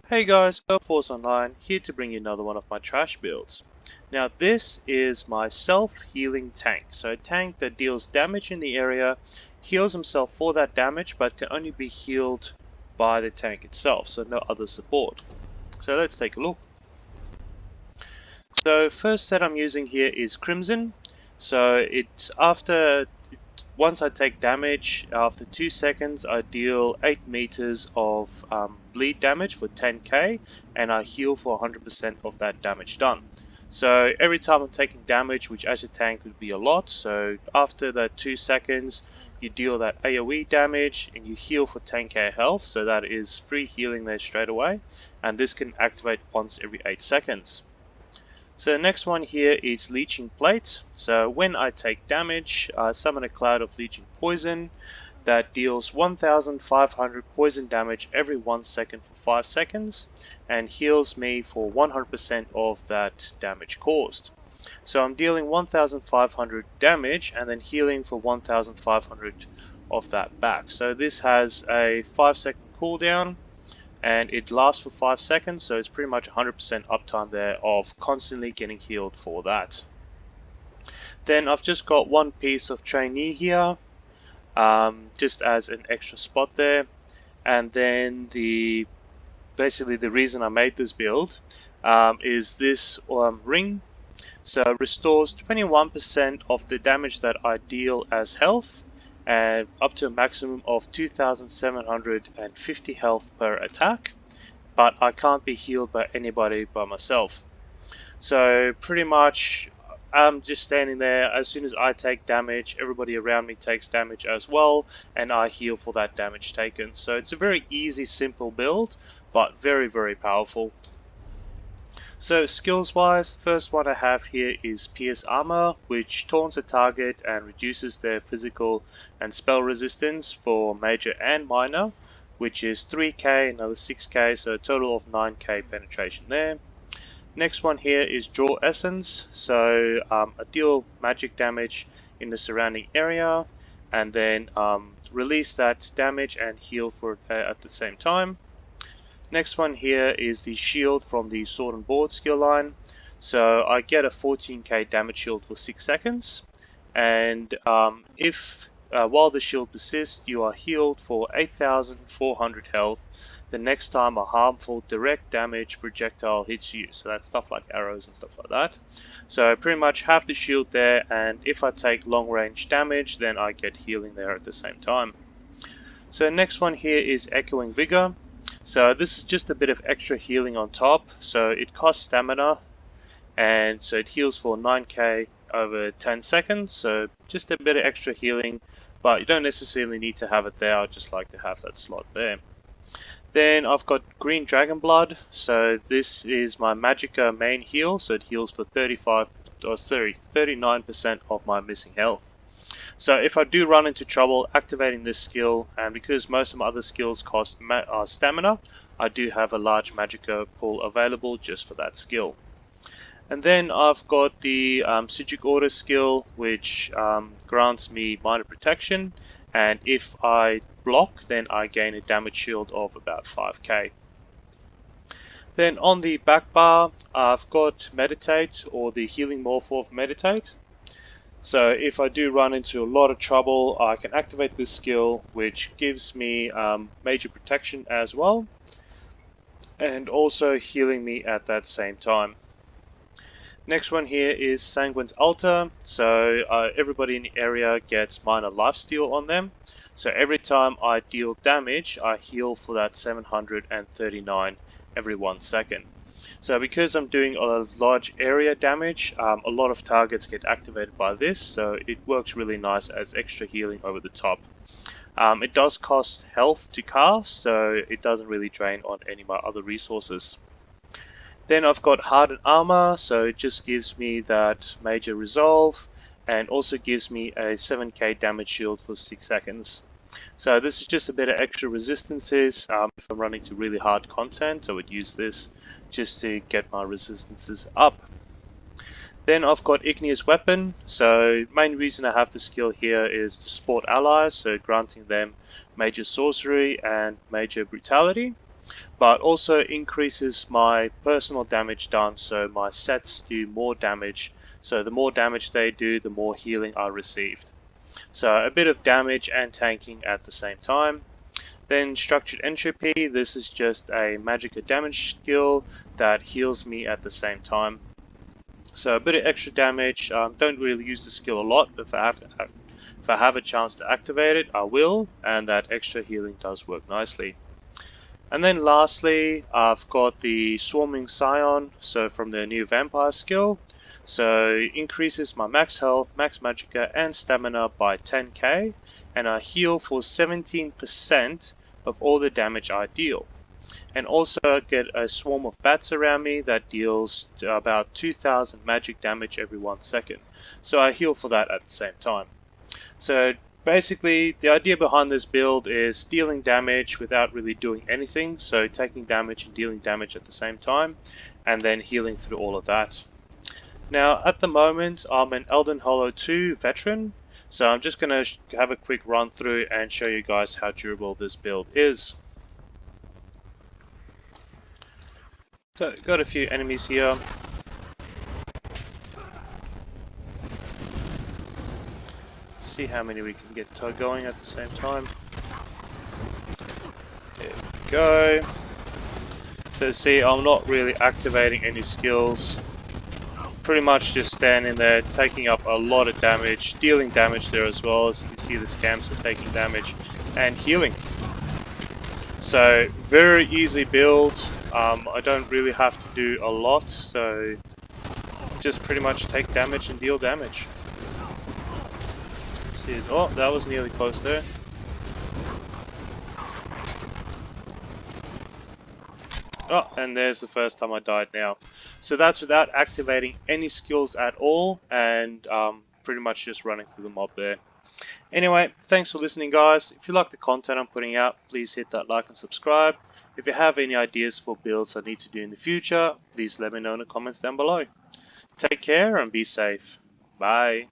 Hey guys, Earthforce Online here to bring you another one of my trash builds. Now this is my self-healing tank. So a tank that deals damage in the area, heals himself for that damage, but can only be healed by the tank itself, so no other support. So let's take a look. So first set I'm using here is Crimson. So it's once I take damage, after 2 seconds I deal 8 meters of bleed damage for 10k, and I heal for 100% of that damage done. So every time I'm taking damage, which as a tank would be a lot, so after that 2 seconds you deal that AoE damage and you heal for 10k health, so that is free healing there straight away, and this can activate once every 8 seconds. So the next one here is Leeching Plate. So when I take damage, I summon a cloud of Leeching Poison that deals 1500 poison damage every 1 second for 5 seconds and heals me for 100% of that damage caused. So I'm dealing 1500 damage and then healing for 1500 of that back. So this has a 5-second cooldown, and it lasts for 5 seconds, so it's pretty much 100% uptime there of constantly getting healed for that. Then I've just got one piece of trainee here, just as an extra spot there, and then basically the reason I made this build is this ring. So it restores 21% of the damage that I deal as health, and up to a maximum of 2750 health per attack, but I can't be healed by anybody by myself. So pretty much I'm just standing there. As soon as I take damage, everybody around me takes damage as well, and I heal for that damage taken. So it's a very easy, simple build, but very powerful. So skills wise, first one I have here is Pierce Armor, which taunts a target and reduces their physical and spell resistance for major and minor, which is 3k, another 6k, so a total of 9k penetration there. Next one here is Draw Essence, so I deal magic damage in the surrounding area and then release that damage and heal for at the same time. Next one here is the shield from the Sword and Board skill line. So I get a 14k damage shield for 6 seconds, and if while the shield persists, you are healed for 8400 health the next time a harmful direct damage projectile hits you. So that's stuff like arrows and stuff like that. So I pretty much have the shield there, and if I take long range damage, then I get healing there at the same time. So next one here is Echoing Vigor. So this is just a bit of extra healing on top. So it costs stamina, and so it heals for 9k over 10 seconds. So just a bit of extra healing, but you don't necessarily need to have it there. I just like to have that slot there. Then I've got Green Dragon Blood. So this is my Magicka main heal. So it heals for 39% of my missing health. So if I do run into trouble activating this skill, and because most of my other skills cost stamina, I do have a large Magicka pool available just for that skill. And then I've got the Psijic Order skill, which grants me minor protection, and if I block, then I gain a damage shield of about 5k. Then on the back bar, I've got Meditate, or the healing morph of Meditate. So if I do run into a lot of trouble, I can activate this skill, which gives me major protection as well, and also healing me at that same time. Next one here is Sanguine's Altar. So everybody in the area gets minor lifesteal on them. So every time I deal damage, I heal for that 739 every 1 second. So because I'm doing a large area damage, a lot of targets get activated by this, so it works really nice as extra healing over the top. It does cost health to cast, so it doesn't really drain on any of my other resources. Then I've got Hardened Armor, so it just gives me that major resolve, and also gives me a 7k damage shield for 6 seconds. So this is just a bit of extra resistances. If I'm running to really hard content, I would use this just to get my resistances up. Then I've got Igneous Weapon. So main reason I have the skill here is to support allies, so granting them major sorcery and major brutality. but also increases my personal damage done, so my sets do more damage. So the more damage they do, the more healing I received. So a bit of damage and tanking at the same time. Then Structured Entropy, this is just a Magicka damage skill that heals me at the same time. So a bit of extra damage. Don't really use the skill a lot, but if I have a chance to activate it, I will, and that extra healing does work nicely. And then lastly, I've got the Swarming Scion, so from the new Vampire skill. So it increases my max health, max magicka, and stamina by 10k, and I heal for 17% of all the damage I deal. And also get a swarm of bats around me that deals about 2000 magic damage every 1 second. So I heal for that at the same time. So basically, the idea behind this build is dealing damage without really doing anything. So taking damage and dealing damage at the same time, and then healing through all of that. Now, at the moment, I'm an Elden Hollow 2 veteran, so I'm just going to have a quick run through and show you guys how durable this build is. So, got a few enemies here. See how many we can get going at the same time. There we go. So see, I'm not really activating any skills. Pretty much just standing there, taking up a lot of damage, dealing damage there as well. As you can see, the scams are taking damage and healing. So very easy build. I don't really have to do a lot, so just pretty much take damage and deal damage. See, oh, that was nearly close there. Oh, and there's the first time I died now. So that's without activating any skills at all, and pretty much just running through the mob there. Anyway, thanks for listening, guys. If you like the content I'm putting out, please hit that like and subscribe. If you have any ideas for builds I need to do in the future, please let me know in the comments down below. Take care and be safe. Bye.